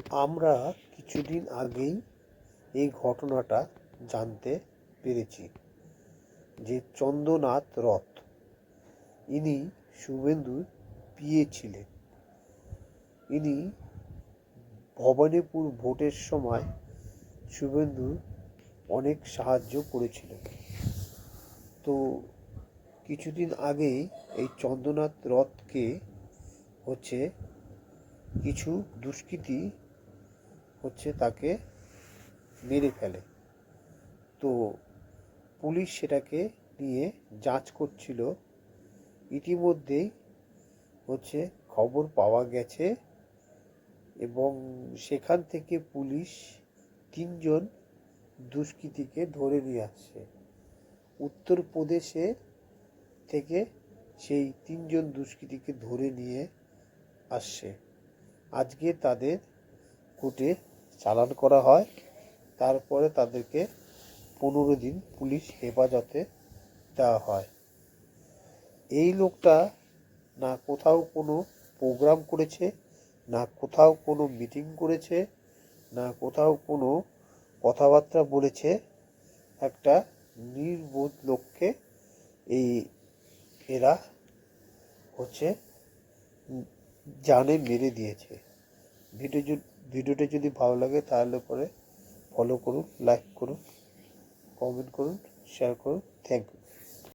আমরা কিছুদিন আগেই এই ঘটনাটা জানতে পেরেছি যে চন্দ্রনাথ রথ ইনি শুভেন্দুর পিএ ছিলেন। ইনি ভবানীপুর ভোটের সময় শুভেন্দুর অনেক সাহায্য করেছিলেন। তো কিছুদিন আগেই এই চন্দ্রনাথ রথকে কিছু দুষ্কৃতী তাকে মেরে ফেলে। তো পুলিশ সেটাকে নিয়ে যাঞ্চ করছিল। ইতিমধ্যেই খবর পাওয়া গেছে এবং সেখান থেকে পুলিশ 3 জন দুষ্কৃতীকে ধরে নিয়ে আসছে। উত্তরপ্রদেশে থেকে সেই 3 জন দুষ্কৃতীকে ধরে নিয়ে আসছে। আজকে তাদের কোর্টে চালান করা হয়, তারপরে তাদেরকে 15 দিন পুলিশ হেফাজতে দেওয়া হয়। এই লোকটা না কোথাও কোনো প্রোগ্রাম করেছে, না কোথাও কোনো মিটিং করেছে, না কোথাও কোনো কথাবার্তা বলেছে। একটা নির্বোধ লোককে এরা জানে মেরে দিয়েছে। ভিডিওটা যদি ভালো লাগে তাহলে পরে ফলো করুন, লাইক করুন, কমেন্ট করুন, শেয়ার করুন। Thank you.